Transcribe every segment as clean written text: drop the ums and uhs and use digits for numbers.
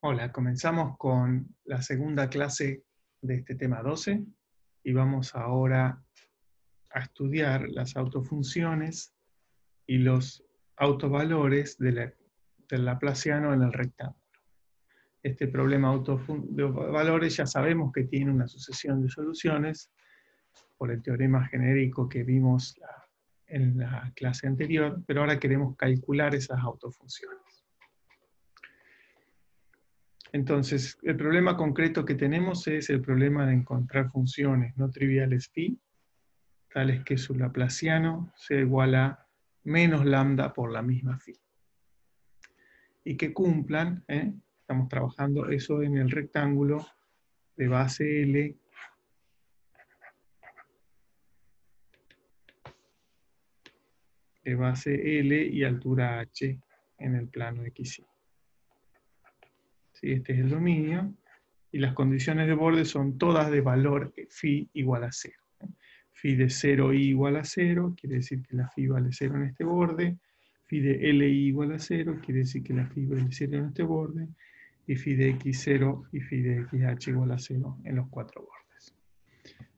Hola, comenzamos con la segunda clase de este tema 12 y vamos ahora a estudiar las autofunciones y los autovalores del laplaciano en el rectángulo. Este problema de valores ya sabemos que tiene una sucesión de soluciones por el teorema genérico que vimos en la clase anterior, pero ahora queremos calcular esas autofunciones. Entonces, el problema concreto que tenemos es el problema de encontrar funciones no triviales phi, tales que su laplaciano sea igual a menos lambda por la misma phi. Y que cumplan, estamos trabajando eso en el rectángulo de base L y altura h en el plano XY. ¿Sí? Este es el dominio, y las condiciones de borde son todas de valor phi igual a 0. Phi de 0i igual a 0, quiere decir que la phi vale 0 en este borde. Phi de li igual a 0, quiere decir que la phi vale 0 en este borde. Y phi de x0 y phi de xh igual a 0 en los cuatro bordes.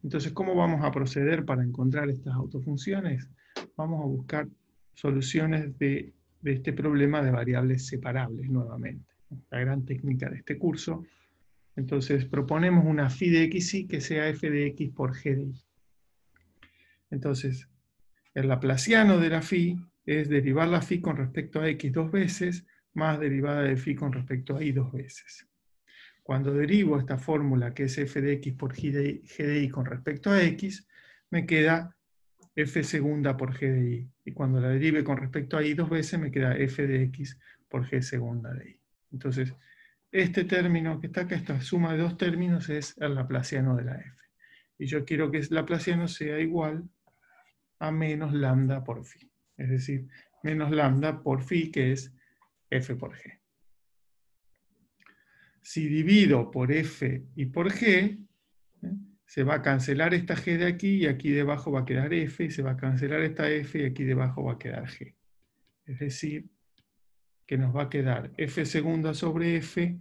Entonces, ¿cómo vamos a proceder para encontrar estas autofunciones? Vamos a buscar soluciones de este problema de variables separables nuevamente. La gran técnica de este curso. Entonces, proponemos una phi de xi que sea f de x por g de y. Entonces, el laplaciano de la phi es derivar la phi con respecto a x dos veces, más derivada de phi con respecto a y dos veces. Cuando derivo esta fórmula, que es f de x por g de y con respecto a x, me queda f segunda por g de y. Y cuando la derive con respecto a y dos veces, me queda f de x por g segunda de y. Entonces, este término que está acá, esta suma de dos términos, es el laplaciano de la f. Y yo quiero que el laplaciano sea igual a menos lambda por phi. Es decir, menos lambda por phi, que es f por g. Si divido por f y por g, se va a cancelar esta g de aquí, y aquí debajo va a quedar f, y se va a cancelar esta f, y aquí debajo va a quedar g. Es decir, que nos va a quedar f segunda sobre f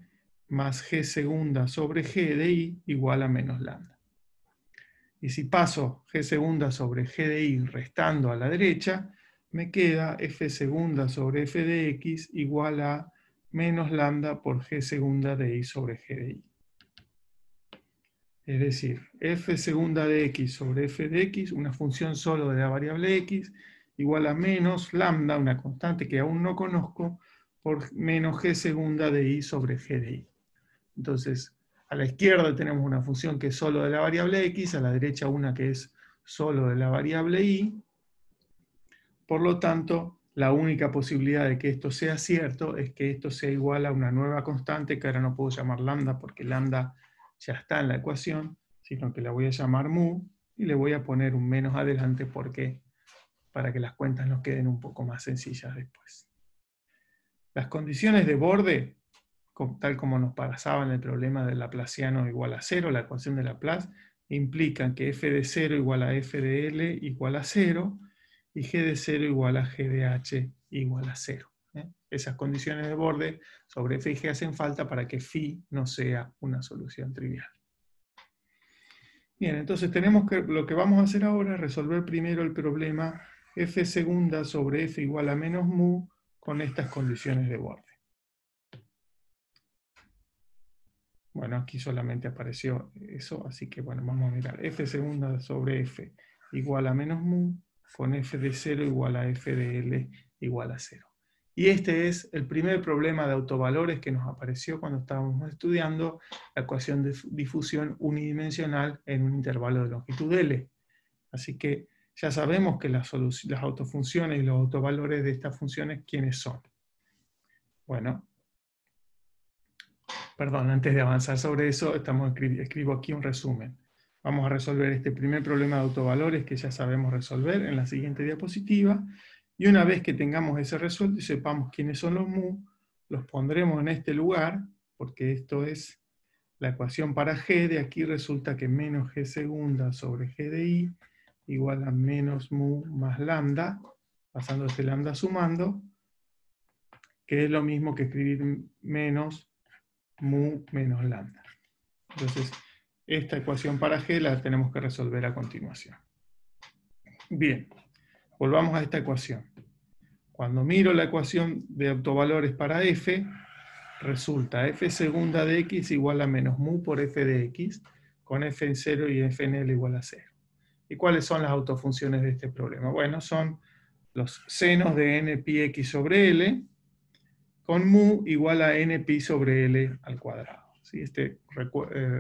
más g segunda sobre g de y igual a menos lambda. Y si paso g segunda sobre g de y restando a la derecha, me queda f segunda sobre f de x igual a menos lambda por g segunda de y sobre g de y. Es decir, f segunda de x sobre f de x, una función solo de la variable x, igual a menos lambda, una constante que aún no conozco, por menos g segunda de y sobre g de y. Entonces, a la izquierda tenemos una función que es solo de la variable x, a la derecha una que es solo de la variable y. Por lo tanto, la única posibilidad de que esto sea cierto es que esto sea igual a una nueva constante, que ahora no puedo llamar lambda porque lambda ya está en la ecuación, sino que la voy a llamar mu, y le voy a poner un menos adelante porque para que las cuentas nos queden un poco más sencillas después. Las condiciones de borde, tal como nos pasaba en el problema del laplaciano igual a 0, la ecuación de Laplace, implican que f de 0 igual a f de L igual a 0, y g de 0 igual a g de h igual a 0. Esas condiciones de borde sobre f y g hacen falta para que phi no sea una solución trivial. Bien, entonces lo que vamos a hacer ahora es resolver primero el problema f segunda sobre f igual a menos mu con estas condiciones de borde. Bueno, aquí solamente apareció eso, así que bueno, vamos a mirar. F segunda sobre f igual a menos mu, con f de 0 igual a f de L igual a 0. Y este es el primer problema de autovalores que nos apareció cuando estábamos estudiando la ecuación de difusión unidimensional en un intervalo de longitud L. Así que ya sabemos que las autofunciones y los autovalores de estas funciones, ¿quiénes son? Bueno, perdón, antes de avanzar sobre eso, escribo aquí un resumen. Vamos a resolver este primer problema de autovalores que ya sabemos resolver en la siguiente diapositiva. Y una vez que tengamos ese resuelto y sepamos quiénes son los mu, los pondremos en este lugar, porque esto es la ecuación para g. De aquí resulta que menos g segunda sobre g de y igual a menos mu más lambda, pasando este lambda sumando, que es lo mismo que escribir menos mu menos lambda. Entonces, esta ecuación para G la tenemos que resolver a continuación. Bien, volvamos a esta ecuación. Cuando miro la ecuación de autovalores para F, resulta f segunda de x igual a menos mu por f de x, con f en 0 y f en L igual a 0. ¿Y cuáles son las autofunciones de este problema? Bueno, son los senos de n pi x sobre L, con mu igual a n pi sobre L al cuadrado. ¿Sí?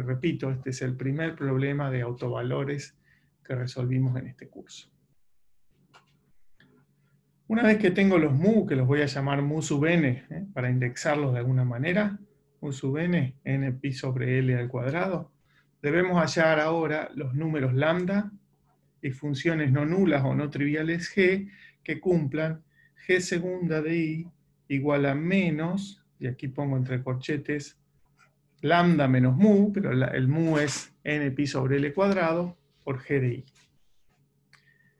Repito, este es el primer problema de autovalores que resolvimos en este curso. Una vez que tengo los mu, que los voy a llamar mu sub n, para indexarlos de alguna manera, mu sub n, n pi sobre L al cuadrado, debemos hallar ahora los números lambda y funciones no nulas o no triviales g que cumplan g segunda de i igual a menos, y aquí pongo entre corchetes, lambda menos mu, pero el mu es n pi sobre L cuadrado, por g de i.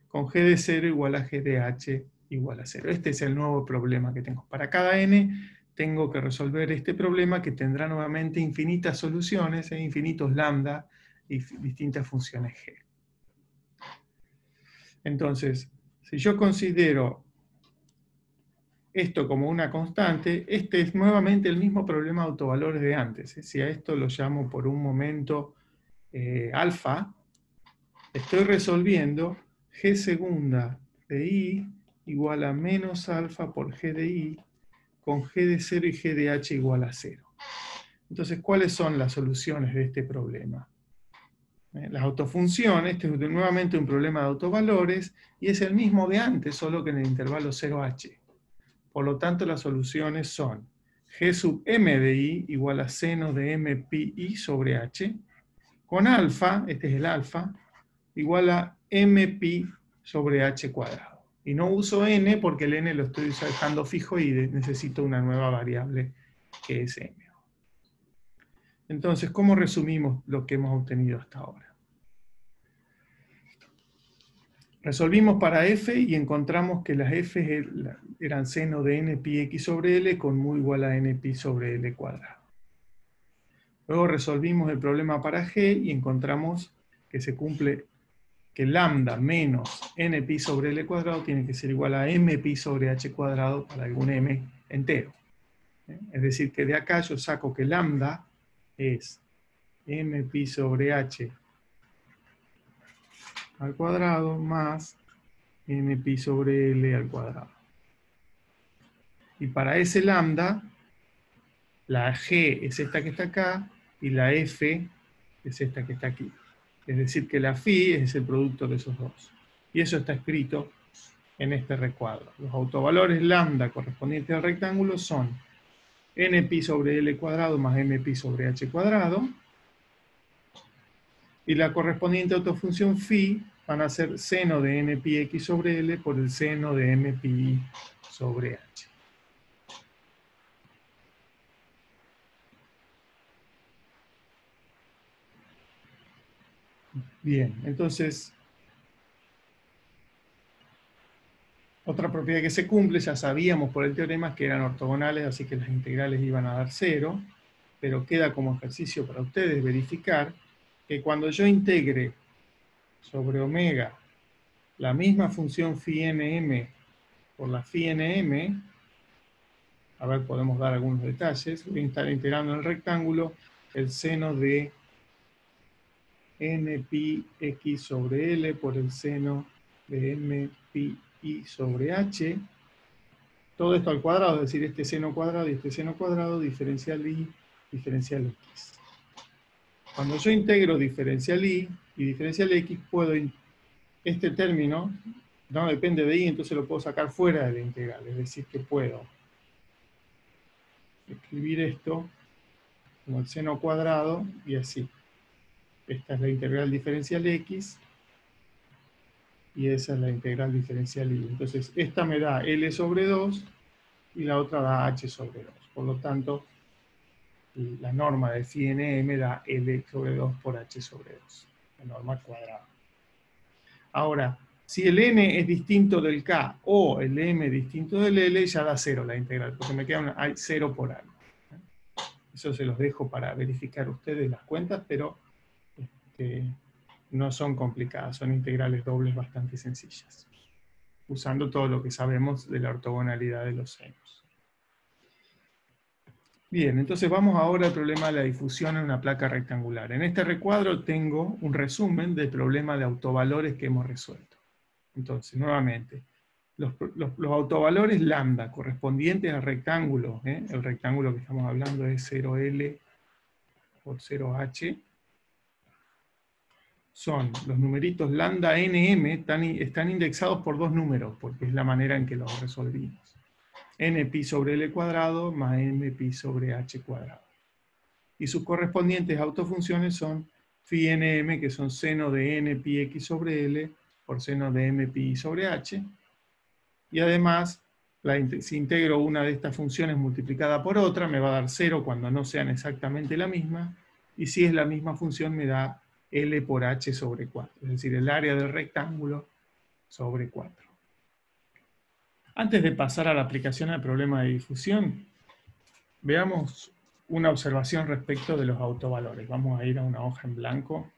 Con g de 0 igual a g de h igual a 0. Este es el nuevo problema que tengo. Para cada n tengo que resolver este problema que tendrá nuevamente infinitas soluciones, infinitos lambda y distintas funciones g. Entonces, si yo considero esto como una constante, este es nuevamente el mismo problema de autovalores de antes. Si a esto lo llamo por un momento alfa, estoy resolviendo g segunda de i igual a menos alfa por g de i, con g de 0 y g de h igual a 0. Entonces, ¿cuáles son las soluciones de este problema? Las autofunciones, este es nuevamente un problema de autovalores, y es el mismo de antes, solo que en el intervalo 0h. Por lo tanto, las soluciones son g sub m de i igual a seno de m pi i sobre h, con alfa, este es el alfa, igual a m pi sobre h cuadrado. Y no uso n porque el n lo estoy dejando fijo y necesito una nueva variable que es m. Entonces, ¿cómo resumimos lo que hemos obtenido hasta ahora? Resolvimos para f y encontramos que las f eran seno de n pi x sobre L con mu igual a n pi sobre L cuadrado. Luego resolvimos el problema para g y encontramos que se cumple que lambda menos n pi sobre L cuadrado tiene que ser igual a m pi sobre h cuadrado para algún m entero. Es decir, que de acá yo saco que lambda es m pi sobre h al cuadrado más n pi sobre L al cuadrado. Y para ese lambda, la g es esta que está acá y la f es esta que está aquí. Es decir, que la phi es el producto de esos dos. Y eso está escrito en este recuadro. Los autovalores lambda correspondientes al rectángulo son n pi sobre L cuadrado más m pi sobre h cuadrado. Y la correspondiente autofunción phi van a ser seno de n pi x sobre L por el seno de m pi sobre h. Bien, entonces, otra propiedad que se cumple, ya sabíamos por el teorema que eran ortogonales, así que las integrales iban a dar 0, pero queda como ejercicio para ustedes verificar que cuando yo integre sobre omega la misma función phi nm por la phi nm, a ver, podemos dar algunos detalles, voy a estar integrando en el rectángulo el seno de n pi x sobre L por el seno de m pi i sobre h, todo esto al cuadrado, es decir, este seno cuadrado y este seno cuadrado, diferencial i, diferencial x. Cuando yo integro diferencial i y diferencial x, este término no depende de i, entonces lo puedo sacar fuera de la integral, es decir, que puedo escribir esto como el seno cuadrado y así. Esta es la integral diferencial x y esa es la integral diferencial y. Entonces, esta me da L sobre 2 y la otra da H sobre 2. Por lo tanto, la norma de phi n me da L sobre 2 por H sobre 2. La norma cuadrada. Ahora, si el n es distinto del k o el m es distinto del L, ya da 0 la integral, porque me queda hay 0 por algo. Eso se los dejo para verificar ustedes las cuentas, pero no son complicadas, son integrales dobles bastante sencillas, usando todo lo que sabemos de la ortogonalidad de los senos. Bien, entonces vamos ahora al problema de la difusión en una placa rectangular. En este recuadro tengo un resumen del problema de autovalores que hemos resuelto. Entonces, nuevamente, los autovalores lambda correspondientes al rectángulo, el rectángulo que estamos hablando es 0L por 0H, son los numeritos lambda nm, están indexados por dos números, porque es la manera en que los resolvimos. Npi sobre L cuadrado más Mpi sobre H cuadrado. Y sus correspondientes autofunciones son phi nm, que son seno de npi x sobre L por seno de mpi sobre H. Y además, si integro una de estas funciones multiplicada por otra, me va a dar 0 cuando no sean exactamente la misma. Y si es la misma función, me da L por H sobre 4. Es decir, el área del rectángulo sobre 4. Antes de pasar a la aplicación al problema de difusión, veamos una observación respecto de los autovalores. Vamos a ir a una hoja en blanco.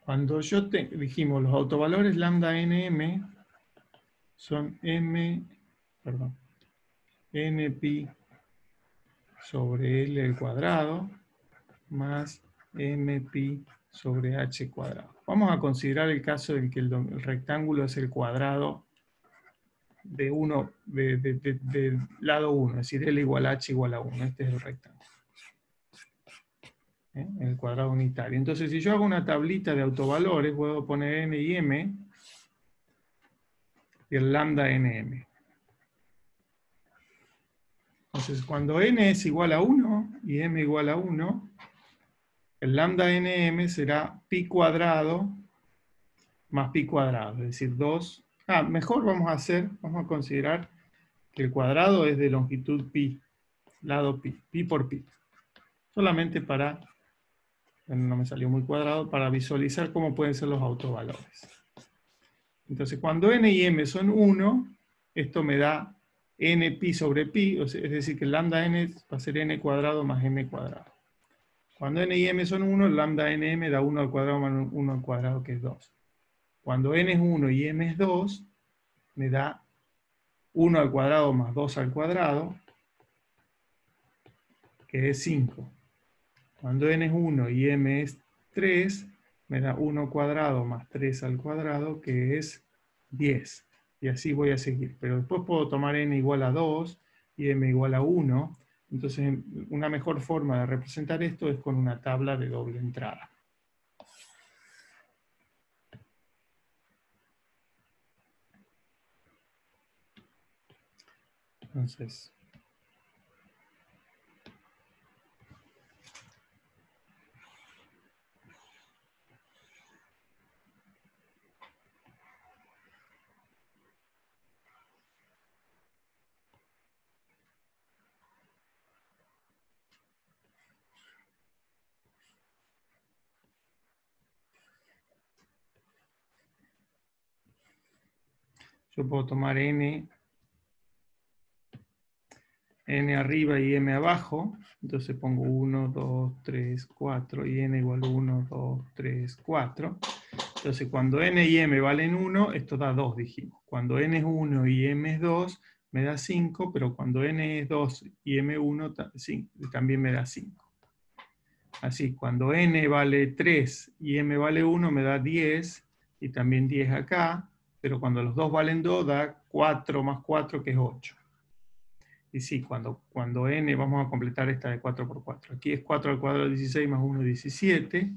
Cuando dijimos los autovalores lambda nm son npi sobre L al cuadrado más mpi sobre H cuadrado. Vamos a considerar el caso en que el rectángulo es el cuadrado del lado 1, es decir, L igual a H igual a 1. Este es el rectángulo. El cuadrado unitario. Entonces, si yo hago una tablita de autovalores, puedo poner n y m y el lambda nm. Entonces, cuando n es igual a 1 y m igual a 1, el lambda nm será pi cuadrado más pi cuadrado, es decir, 2. Mejor vamos a considerar que el cuadrado es de longitud pi, lado pi, pi por pi. Solamente para, no me salió muy cuadrado, para visualizar cómo pueden ser los autovalores. Entonces, cuando n y m son 1, esto me da n pi sobre pi, es decir, que el lambda n va a ser n cuadrado más m cuadrado. Cuando n y m son 1, el lambda nm da 1 al cuadrado más 1 al cuadrado, que es 2. Cuando n es 1 y m es 2, me da 1 al cuadrado más 2 al cuadrado, que es 5. Cuando n es 1 y m es 3, me da 1 cuadrado más 3 al cuadrado, que es 10. Y así voy a seguir. Pero después puedo tomar n igual a 2 y m igual a 1. Entonces, una mejor forma de representar esto es con una tabla de doble entrada. Entonces, yo puedo tomar n arriba y m abajo. Entonces pongo 1, 2, 3, 4 y n igual a 1, 2, 3, 4. Entonces cuando n y m valen 1, esto da 2, dijimos. Cuando n es 1 y m es 2, me da 5, pero cuando n es 2 y m 1, también me da 5. Así, cuando n vale 3 y m vale 1, me da 10, y también 10 acá, pero cuando los dos valen 2, da 4 más 4, que es 8. Y sí, cuando n, vamos a completar esta de 4 por 4. Aquí es 4 al cuadrado 16 más 1, 17.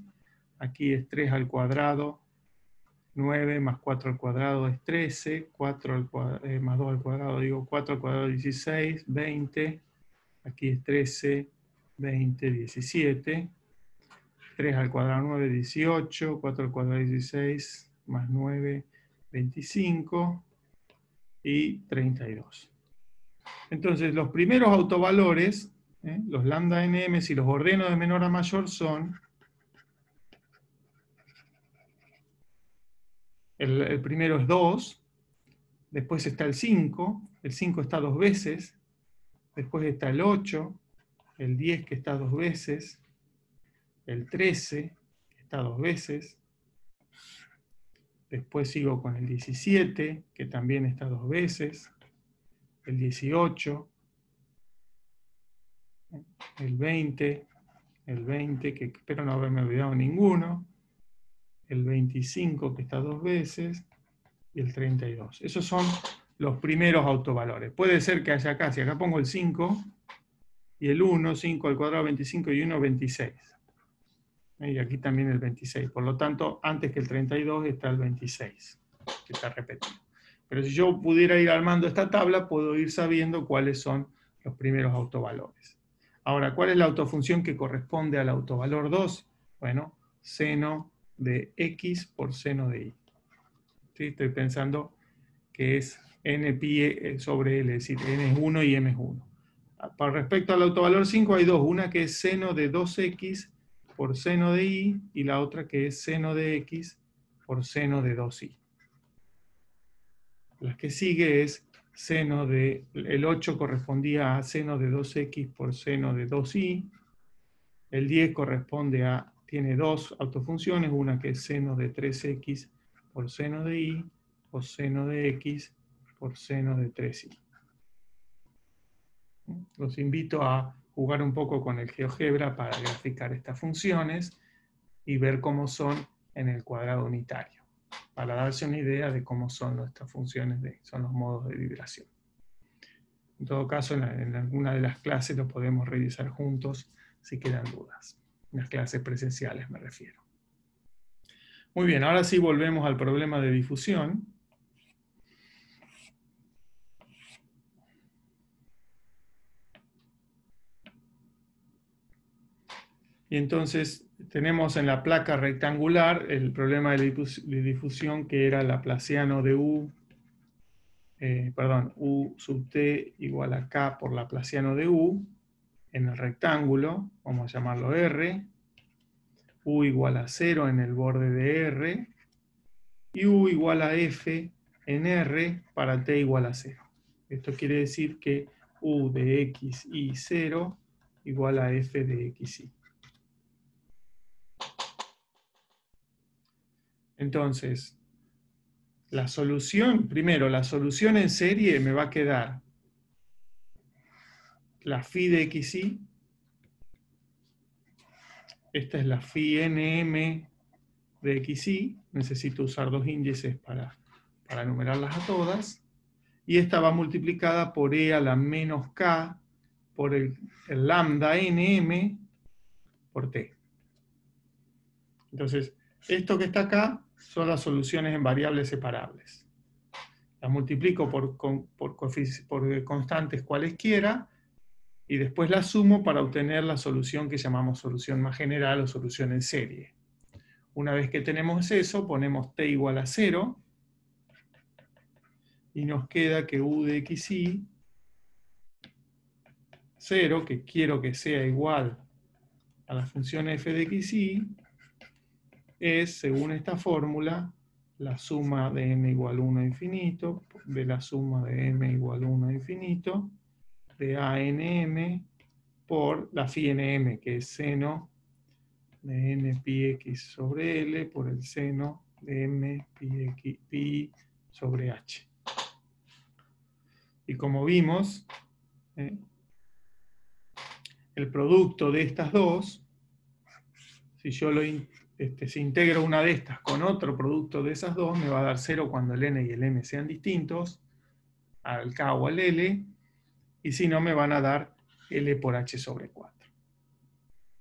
Aquí es 3 al cuadrado, 9 más 4 al cuadrado es 13. 4 al cuadrado, más 2 al cuadrado, digo 4 al cuadrado 16, 20. Aquí es 13, 20, 17. 3 al cuadrado 9, 18. 4 al cuadrado 16, más 9, 25. Y 32. Entonces, los primeros autovalores, los lambda nm, si los ordeno de menor a mayor, son El primero es 2, después está el 5 está 2 veces, después está el 8, el 10 que está 2 veces, el 13 que está 2 veces, después sigo con el 17 que también está 2 veces, el 18, el 20, que espero no haberme olvidado ninguno, el 25 que está 2 veces, y el 32. Esos son los primeros autovalores. Puede ser que haya acá, si acá pongo el 5, y el 1, 5 al cuadrado 25 y 1, 26. Y aquí también el 26. Por lo tanto, antes que el 32 está el 26, que está repetido. Pero si yo pudiera ir armando esta tabla, puedo ir sabiendo cuáles son los primeros autovalores. Ahora, ¿cuál es la autofunción que corresponde al autovalor 2? Bueno, seno de x por seno de y. ¿Sí? Estoy pensando que es n pi sobre l, es decir, n es 1 y m es 1. Para respecto al autovalor 5 hay dos, una que es seno de 2x por seno de y la otra que es seno de x por seno de 2y. La que sigue es seno de, el 8 correspondía a seno de 2x por seno de 2y, el 10 corresponde a, tiene dos autofunciones, una que es seno de 3x por seno de y, o seno de x por seno de 3y. Los invito a jugar un poco con el GeoGebra para graficar estas funciones y ver cómo son en el cuadrado unitario, para darse una idea de cómo son nuestras funciones, son los modos de vibración. En todo caso, en alguna de las clases lo podemos revisar juntos si quedan dudas. En las clases presenciales me refiero. Muy bien, ahora sí volvemos al problema de difusión. Y entonces tenemos en la placa rectangular el problema de difusión que era laplaciano de U, U sub t igual a K por laplaciano de U en el rectángulo, vamos a llamarlo R, U igual a 0 en el borde de R, y U igual a F en R para t igual a 0. Esto quiere decir que U de x y 0 igual a F de x y. Entonces, la solución, primero, la solución en serie me va a quedar la phi de xy. Esta es la phi nm de xy. Necesito usar dos índices para enumerarlas a todas. Y esta va multiplicada por e a la menos k por el lambda nm por t. Entonces, esto que está acá son las soluciones en variables separables. Las multiplico por constantes cualesquiera y después las sumo para obtener la solución que llamamos solución más general o solución en serie. Una vez que tenemos eso, ponemos t igual a 0 y nos queda que u de xy 0, que quiero que sea igual a la función f de xy, es, según esta fórmula, la suma de m igual 1 a infinito, de la suma de m igual 1 a infinito, de a nm por la phi nm, que es seno de n pi x sobre L por el seno de m pi sobre h. Y como vimos, el producto de estas dos, si yo si integro una de estas con otro producto de esas dos, me va a dar 0 cuando el n y el m sean distintos, al k o al l, y si no me van a dar L por H sobre 4.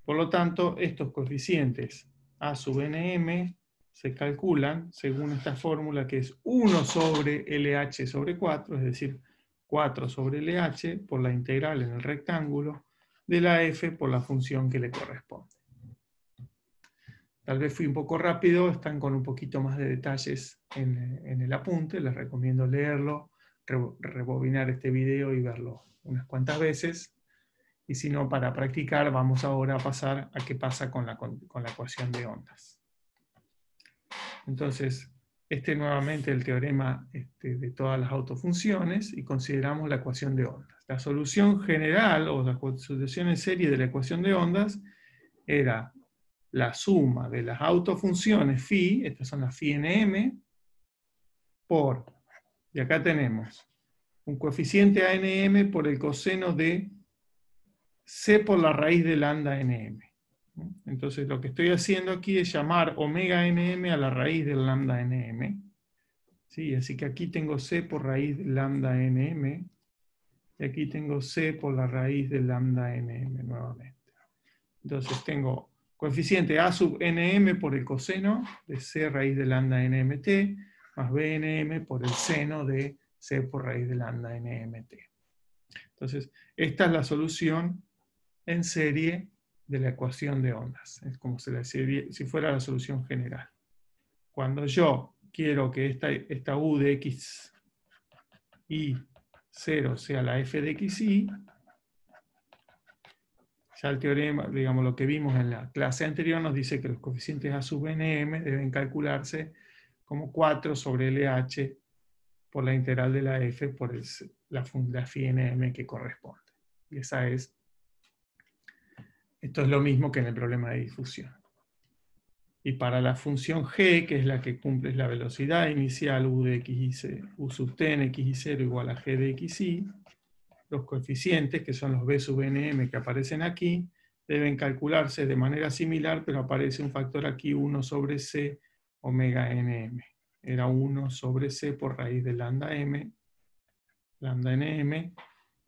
Por lo tanto, estos coeficientes A sub nm se calculan según esta fórmula que es 1 sobre LH sobre 4, es decir, 4 sobre LH por la integral en el rectángulo de la f por la función que le corresponde. Tal vez fui un poco rápido, están con un poquito más de detalles en el apunte, les recomiendo leerlo, rebobinar este video y verlo unas cuantas veces. Y si no, para practicar, vamos ahora a pasar a qué pasa con la ecuación de ondas. Entonces, nuevamente el teorema de todas las autofunciones y consideramos la ecuación de ondas. La solución general o la solución en serie de la ecuación de ondas era la suma de las autofunciones phi, estas son las phi nm, por, y acá tenemos un coeficiente ANM por el coseno de C por la raíz de lambda nm. Entonces lo que estoy haciendo aquí es llamar omega nm a la raíz del lambda nm. ¿Sí? Así que aquí tengo C por raíz de lambda nm, y aquí tengo C por la raíz de lambda nm nuevamente. Entonces tengo coeficiente A sub nm por el coseno de C raíz de lambda nmt, más BNM por el seno de C por raíz de lambda nmt. Entonces, esta es la solución en serie de la ecuación de ondas. Es como si fuera la solución general. Cuando yo quiero que esta U de x y 0 sea la f de xy, ya el teorema, digamos lo que vimos en la clase anterior, nos dice que los coeficientes A sub nm deben calcularse como 4 sobre LH por la integral de la f por la phi nm que corresponde. Y esto es lo mismo que en el problema de difusión. Y para la función g, que es la que cumple la velocidad inicial u de x y u sub t en x y 0 igual a g de xy, los coeficientes, que son los b sub nm que aparecen aquí, deben calcularse de manera similar, pero aparece un factor aquí 1 sobre c omega nm. Era 1 sobre c por raíz de lambda nm,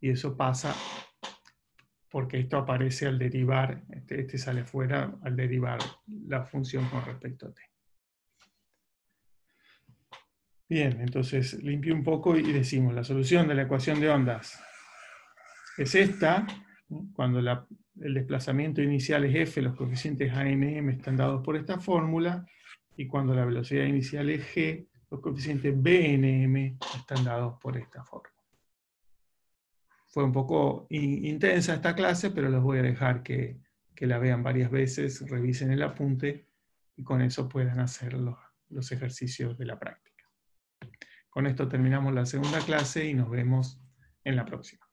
y eso pasa porque esto aparece al derivar, este sale fuera al derivar la función con respecto a t. Bien, entonces limpio un poco y decimos, la solución de la ecuación de ondas es esta, cuando el desplazamiento inicial es f, los coeficientes a, n, m están dados por esta fórmula, y cuando la velocidad inicial es g, los coeficientes b, n, m están dados por esta fórmula. Fue un poco intensa esta clase, pero los voy a dejar que la vean varias veces, revisen el apunte, y con eso puedan hacer los ejercicios de la práctica. Con esto terminamos la segunda clase y nos vemos en la próxima.